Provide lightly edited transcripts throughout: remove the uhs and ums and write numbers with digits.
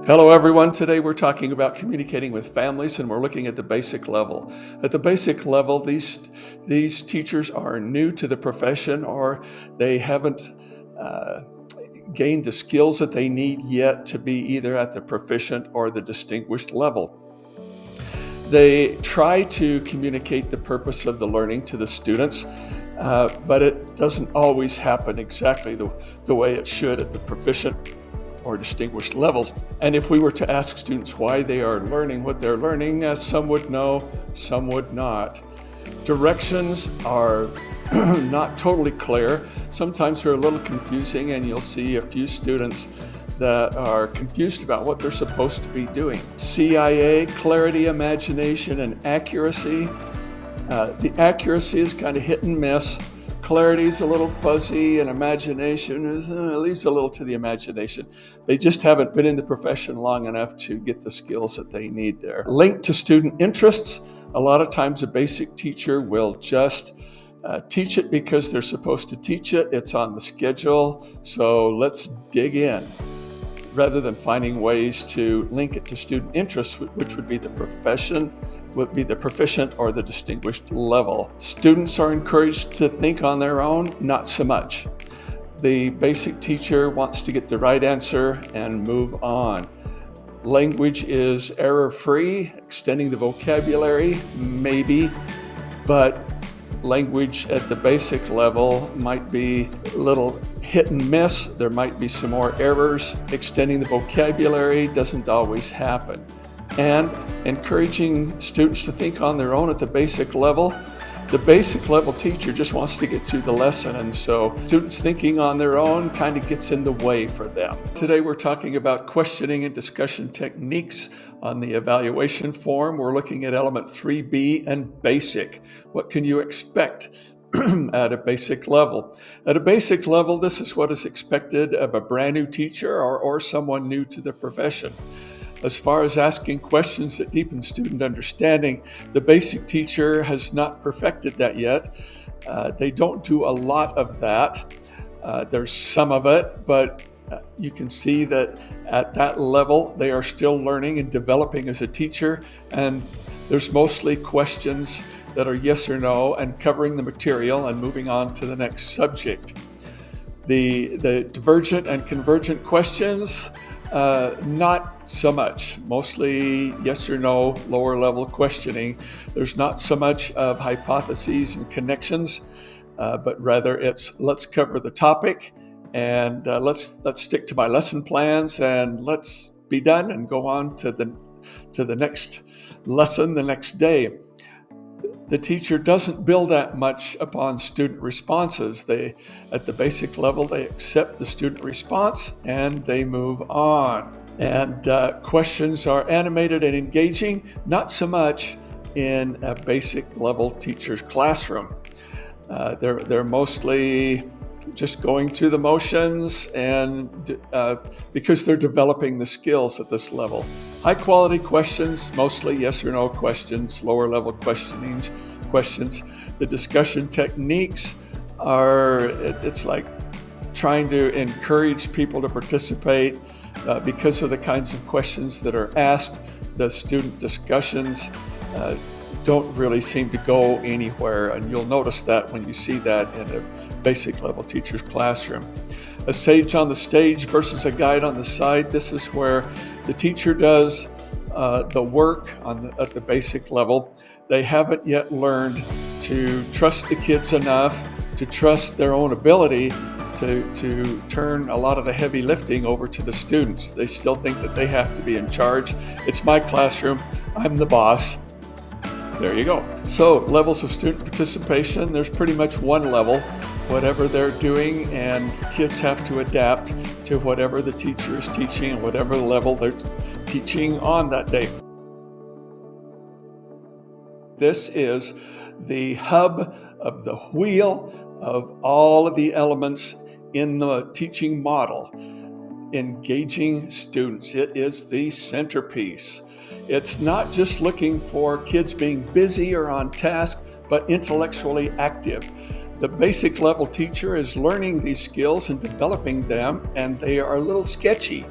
Hello everyone, today we're talking about communicating with families and we're looking at the basic level. At the basic level, these teachers are new to the profession or they haven't gained the skills that they need yet to be either at the proficient or the distinguished level. They try to communicate the purpose of the learning to the students, but it doesn't always happen exactly the way it should at the proficient or distinguished levels. And if we were to ask students why they are learning what they're learning, some would know, some would not. Directions are not totally clear. Sometimes they're a little confusing, and you'll see a few students that are confused about what they're supposed to be doing. CIA, clarity, imagination, and accuracy. The accuracy is kind of hit and miss. Clarity is a little fuzzy, and imagination leaves a little to the imagination. They just haven't been in the profession long enough to get the skills that they need there. Linked to student interests, a lot of times a basic teacher will just teach it because they're supposed to teach it. It's on the schedule, so let's dig in, rather than finding ways to link it to student interests, which would be the proficient or the distinguished level. Students are encouraged to think on their own, not so much. The basic teacher wants to get the right answer and move on. Language is error-free, extending the vocabulary, maybe, but language at the basic level might be a little hit and miss. There might be some more errors. Extending the vocabulary doesn't always happen. And encouraging students to think on their own at the basic level. The basic level teacher just wants to get through the lesson, and so students thinking on their own kind of gets in the way for them. Today we're talking about questioning and discussion techniques on the evaluation form. We're looking at element 3B and basic. What can you expect at a basic level? At a basic level, this is what is expected of a brand new teacher or someone new to the profession. As far as asking questions that deepen student understanding, the basic teacher has not perfected that yet. They don't do a lot of that. There's some of it, but you can see that at that level, they are still learning and developing as a teacher, and there's mostly questions that are yes or no and covering the material and moving on to the next subject. The divergent and convergent questions, not so much. Mostly yes or no, lower level questioning. There's not so much of hypotheses and connections, but rather it's let's cover the topic and let's stick to my lesson plans and let's be done and go on to the next lesson the next day. The teacher doesn't build that much upon student responses. At the basic level, they accept the student response and they move on. And questions are animated and engaging, not so much in a basic level teacher's classroom. They're mostly just going through the motions and because they're developing the skills at this level. High quality questions, mostly yes or no questions, lower level questions. The discussion techniques it's like trying to encourage people to participate because of the kinds of questions that are asked. The student discussions don't really seem to go anywhere, and you'll notice that when you see that in a basic level teacher's classroom. A sage on the stage versus a guide on the side. This is where the teacher does the work at the basic level. They haven't yet learned to trust the kids enough, to trust their own ability to turn a lot of the heavy lifting over to the students. They still think that they have to be in charge. It's my classroom, I'm the boss. There you go. So levels of student participation, there's pretty much one level, whatever they're doing, and kids have to adapt to whatever the teacher is teaching and whatever level they're teaching on that day. This is the hub of the wheel of all of the elements in the teaching model. Engaging students. It is the centerpiece. It's not just looking for kids being busy or on task, but intellectually active. The basic level teacher is learning these skills and developing them, and they are a little sketchy.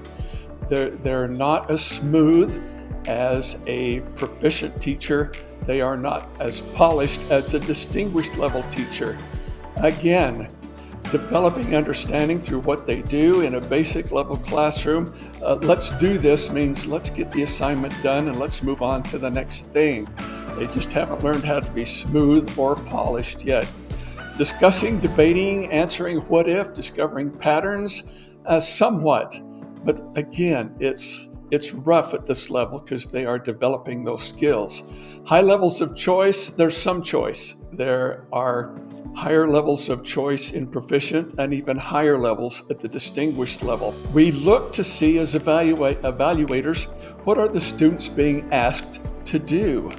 They're not as smooth as a proficient teacher. They are not as polished as a distinguished level teacher. Again, developing understanding through what they do in a basic level classroom. Let's do this means let's get the assignment done and let's move on to the next thing. They just haven't learned how to be smooth or polished yet. Discussing, debating, answering what if, discovering patterns, somewhat. But again, it's rough at this level because they are developing those skills. High levels of choice, there's some choice. There are higher levels of choice in proficient and even higher levels at the distinguished level. We look to see as evaluators, what are the students being asked to do?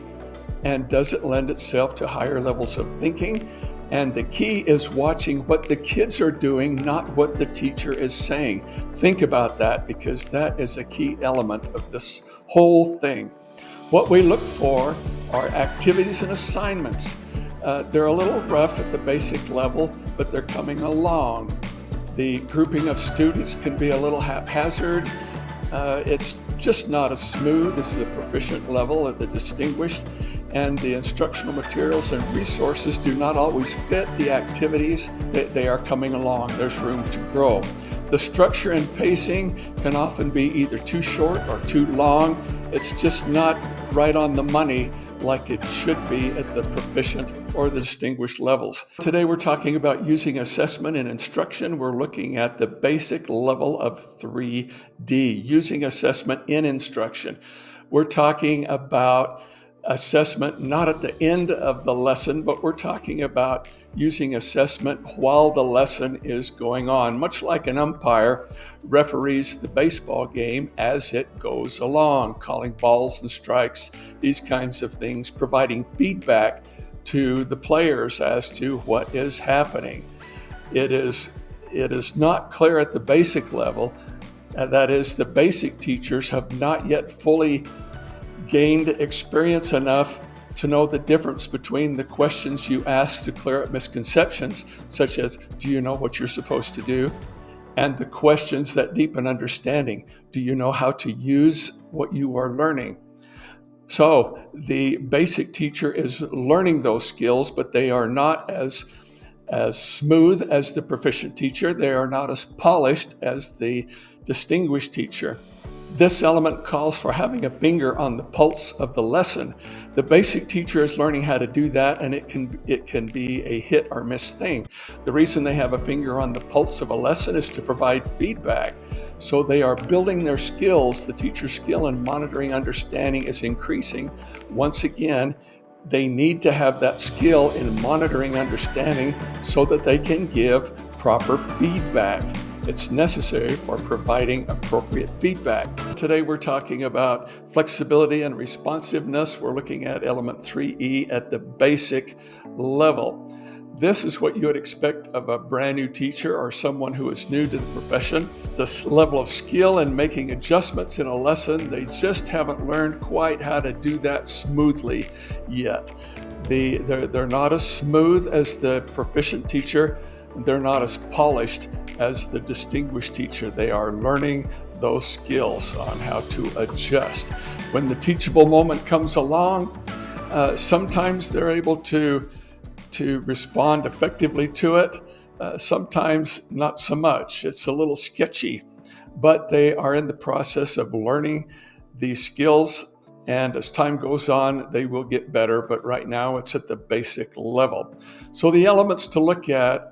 And does it lend itself to higher levels of thinking? And the key is watching what the kids are doing, not what the teacher is saying. Think about that because that is a key element of this whole thing. What we look for are activities and assignments. They're a little rough at the basic level, but they're coming along. The grouping of students can be a little haphazard. It's just not as smooth as the proficient level at the distinguished. And the instructional materials and resources do not always fit the activities. They are coming along. There's room to grow. The structure and pacing can often be either too short or too long. It's just not right on the money like it should be at the proficient or the distinguished levels. Today we're talking about using assessment in instruction. We're looking at the basic level of 3D, using assessment in instruction. We're talking about assessment not at the end of the lesson, but we're talking about using assessment while the lesson is going on, much like an umpire referees the baseball game as it goes along, calling balls and strikes, these kinds of things, providing feedback to the players as to what is happening. It is not clear at the basic level, that is, the basic teachers have not yet fully gained experience enough to know the difference between the questions you ask to clear up misconceptions, such as, do you know what you're supposed to do? And the questions that deepen understanding. Do you know how to use what you are learning? So the basic teacher is learning those skills, but they are not as smooth as the proficient teacher. They are not as polished as the distinguished teacher. This element calls for having a finger on the pulse of the lesson. The basic teacher is learning how to do that, and it can be a hit or miss thing. The reason they have a finger on the pulse of a lesson is to provide feedback. So they are building their skills. The teacher's skill in monitoring understanding is increasing. Once again, they need to have that skill in monitoring understanding so that they can give proper feedback. It's necessary for providing appropriate feedback. Today we're talking about flexibility and responsiveness. We're looking at element 3E at the basic level. This is what you would expect of a brand new teacher or someone who is new to the profession. This level of skill in making adjustments in a lesson, they just haven't learned quite how to do that smoothly yet. They're not as smooth as the proficient teacher. They're not as polished as the distinguished teacher. They are learning those skills on how to adjust. When the teachable moment comes along, sometimes they're able to respond effectively to it. Sometimes not so much. It's a little sketchy, but they are in the process of learning these skills. And as time goes on, they will get better. But right now it's at the basic level. So the elements to look at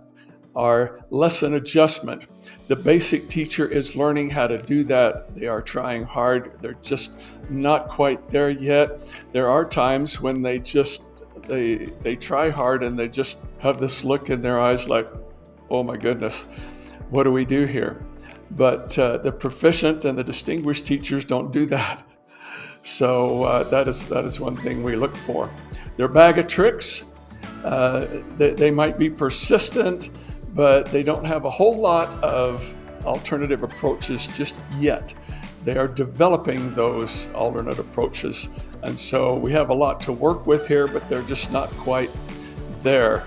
are lesson adjustment. The basic teacher is learning how to do that. They are trying hard. They're just not quite there yet. There are times when they try hard and they just have this look in their eyes like, oh my goodness, what do we do here? But the proficient and the distinguished teachers don't do that. So that is one thing we look for. Their bag of tricks, they might be persistent, but they don't have a whole lot of alternative approaches just yet. They are developing those alternate approaches. And so we have a lot to work with here, but they're just not quite there.